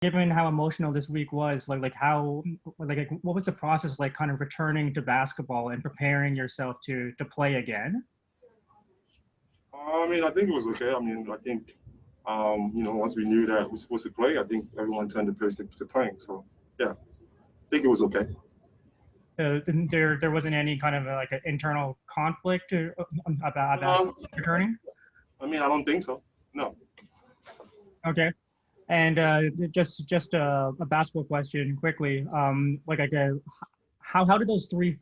given how emotional this week was, what was the process like, kind of returning to basketball and preparing yourself to play again? I mean, I think it was okay. I mean, I think once we knew that we were supposed to play, I think everyone turned the place to playing. So yeah, I think it was okay. There wasn't any kind of like an internal conflict about returning? I mean, I don't think so. No. Okay. And just a basketball question quickly. How did those three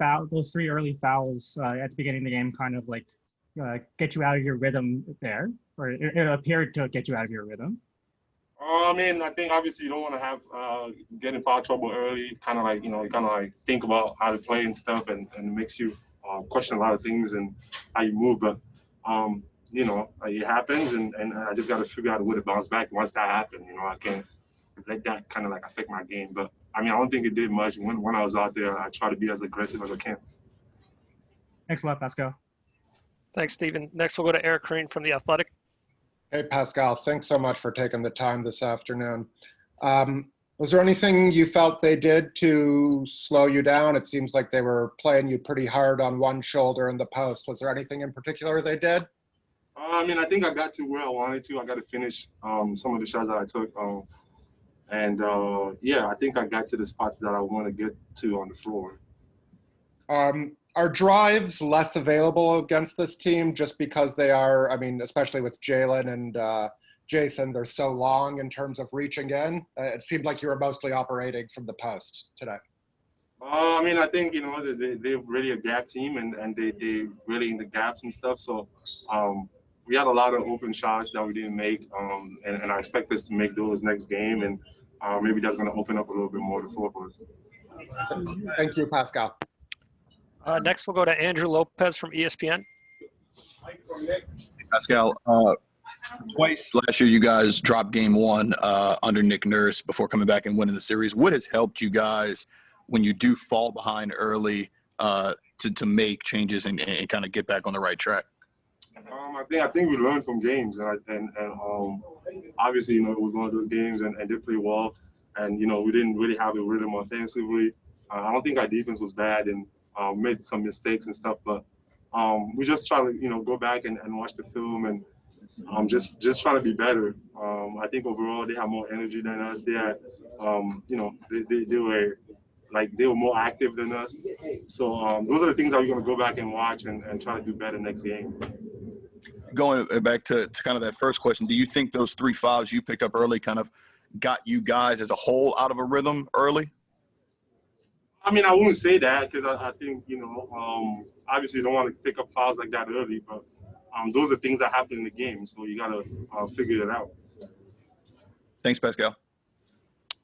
early fouls at the beginning of the game kind of like get you out of your rhythm there, or it appeared to get you out of your rhythm? I mean, I think obviously you don't want to have get in foul trouble early. Kind of like you kind of like think about how to play and stuff, and it makes you question a lot of things and how you move. But it happens, and I just got to figure out a way to bounce back once that happened. I can't let that kind of like affect my game. But I mean, I don't think it did much. When I was out there, I try to be as aggressive as I can. Thanks a lot, Pascal. Thanks, Stephen. Next, we'll go to Eric Green from The Athletic. Hey, Pascal. Thanks so much for taking the time this afternoon. Was there anything you felt they did to slow you down? It seems like they were playing you pretty hard on one shoulder in the post. Was there anything in particular they did? I mean, I think I got to where I wanted to. I got to finish some of the shots that I took. I think I got to the spots that I want to get to on the floor. Are drives less available against this team just because they are, I mean, especially with Jalen and Jason, they're so long in terms of reaching in? It seemed like you were mostly operating from the post today. I mean, I think, they're really a gap team and they really in the gaps and stuff. So we had a lot of open shots that we didn't make. And I expect us to make those next game. And maybe that's going to open up a little bit more the floor for us. Thank you, Pascal. Next, we'll go to Andrew Lopez from ESPN. Pascal, twice last year you guys dropped game one under Nick Nurse before coming back and winning the series. What has helped you guys when you do fall behind early to make changes and kind of get back on the right track? I think we learned from games, and obviously, it was one of those games, and they played well, and we didn't really have a rhythm offensively. I don't think our defense was bad, and made some mistakes and stuff, but we just try to go back and watch the film and just trying to be better. I think overall they have more energy than us. They had they were more active than us. So those are the things that we're going to go back and watch and try to do better next game. Going back to kind of that first question, do you think those 3 fouls you picked up early kind of got you guys as a whole out of a rhythm early? I mean, I wouldn't say that because I think, obviously you don't want to pick up fouls like that early, but those are things that happen in the game. So you got to figure it out. Thanks, Pascal.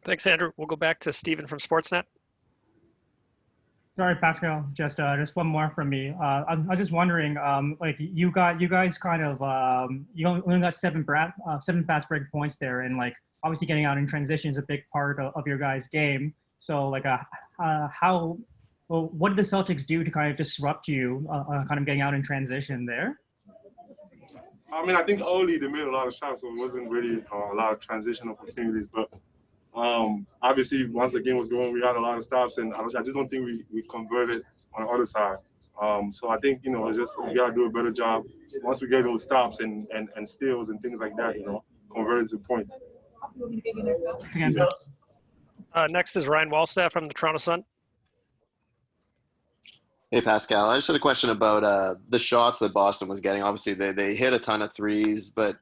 Thanks, Andrew. We'll go back to Stephen from Sportsnet. Sorry, Pascal. Just one more from me. I was just wondering, you guys kind of you only got seven fast break points there, and obviously getting out in transition is a big part of your guys' game. So what did the Celtics do to kind of disrupt you, kind of getting out in transition there? I mean, I think early they made a lot of shots, so it wasn't really a lot of transition opportunities. But obviously, once the game was going, we had a lot of stops, and I just don't think we converted on the other side. So I think it's just we gotta do a better job once we get those stops and steals and things like that. Convert to points. Next is Ryan Wallstaff from the Toronto Sun. Hey, Pascal. I just had a question about the shots that Boston was getting. Obviously, they hit a ton of threes, but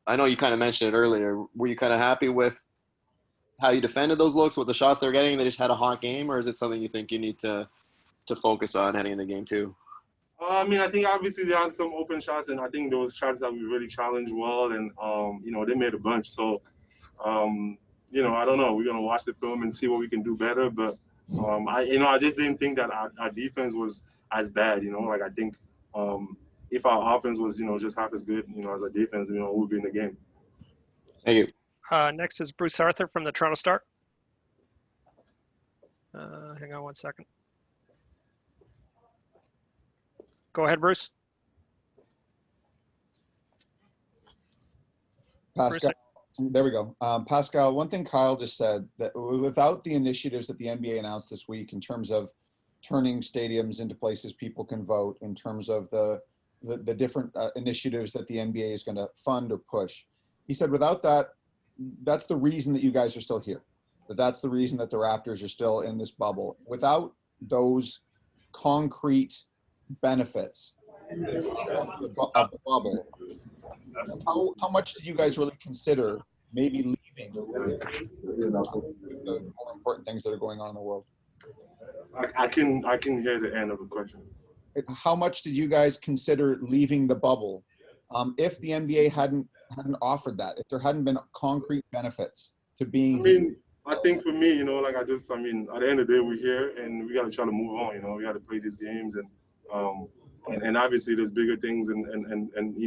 I know you kind of mentioned it earlier, were you kind of happy with how you defended those looks, with the shots they were getting? They just had a hot game, or is it something you think you need to focus on heading into game two? I mean, I think obviously they had some open shots, and I think those shots that we really challenged well, and, they made a bunch. So, I don't know. We're going to watch the film and see what we can do better, but I just didn't think that our defense was as bad, I think if our offense was, just half as good, as our defense, we would be in the game. Thank you. Next is Bruce Arthur from the Toronto Star. Hang on one second. Go ahead, Bruce. Pascal, There we go. Pascal, one thing Kyle just said, that without the initiatives that the NBA announced this week in terms of turning stadiums into places people can vote, in terms of the different initiatives that the NBA is going to fund or push, he said without that, that's the reason that you guys are still here. That's the reason that the Raptors are still in this bubble. Without those concrete benefits of the bubble, how much did you guys really consider maybe leaving the more important things that are going on in the world? I can hear the end of the question. How much did you guys consider leaving the bubble if the NBA hadn't offered that, if there hadn't been concrete benefits to being here? I think for me, like at the end of the day, we're here and we got to try to move on. We got to play these games and obviously there's bigger things and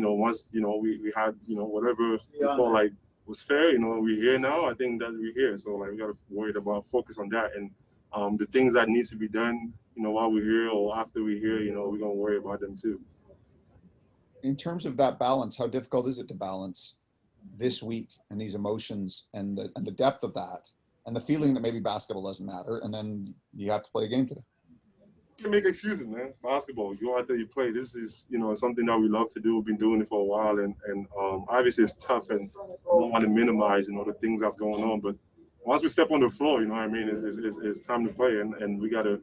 once we had whatever we felt like was fair. We're here now. I think that we're here, so like we got to worry about focus on that and the things that needs to be done while we're here or after we're here. We're gonna worry about them too. In terms of that balance, how difficult is it to balance this week and these emotions and the depth of that and the feeling that maybe basketball doesn't matter and then you have to play a game today? You can make excuses, man. It's basketball. You go out there, you play. This is, something that we love to do. We've been doing it for a while, and obviously it's tough, and I don't want to minimize, the things that's going on. But once we step on the floor, it's time to play, and we got to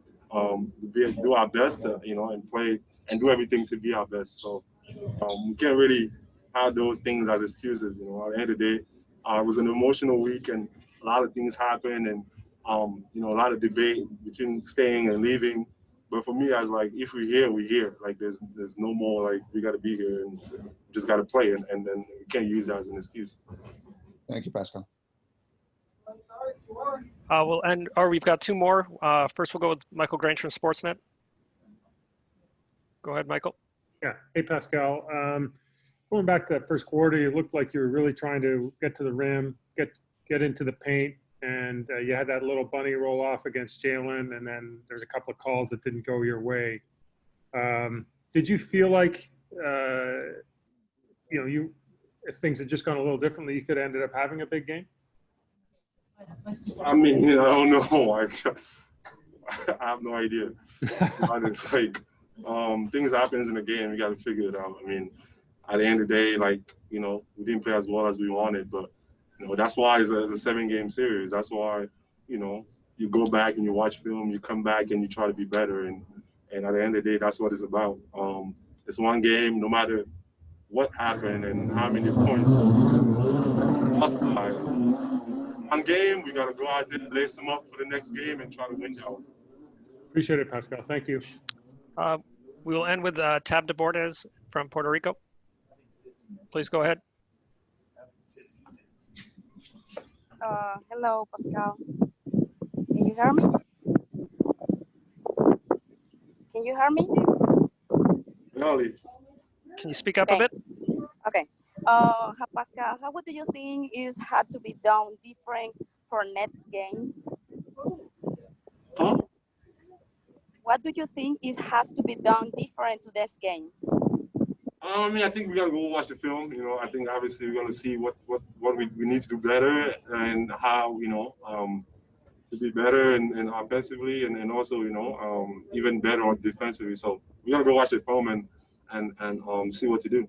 do our best, and play and do everything to be our best. So we can't really have those things as excuses. At the end of the day, it was an emotional week, and a lot of things happened, and a lot of debate between staying and leaving. But for me, I was like, if we're here, we're here. Like, there's no more, like, we got to be here and just got to play. And then we can't use that as an excuse. Thank you, Pascal. We've got two more. First, we'll go with Michael Grange from Sportsnet. Go ahead, Michael. Yeah. Hey, Pascal. Going back to that first quarter, you looked like you were really trying to get to the rim, get into the paint. And you had that little bunny roll off against Jalen, and then there's a couple of calls that didn't go your way. Did you feel like, if things had just gone a little differently, you could have ended up having a big game? I don't know. I have no idea. It's like things happens in the game. You got to figure it out. At the end of the day, we didn't play as well as we wanted, but that's why it's a 7-game series. That's why, you go back and you watch film, you come back and you try to be better. And at the end of the day, that's what it's about. It's one game, no matter what happened and how many points lost by. It's one game, we got to go out there, lace them up for the next game and try to win out. Appreciate it, Pascal. Thank you. We will end with Tab de Bordes from Puerto Rico. Please go ahead. Hello, Pascal. Can you hear me? Can you hear me? Really? Can you speak up a bit? Okay. Pascal, how do you think is had to be done different for next game? Huh? What do you think has to be done different to this game? I think we gotta go watch the film. I think obviously we're gonna see what we need to do better and how to be better and offensively and also even better on defensively. So we gotta go watch the film and see what to do.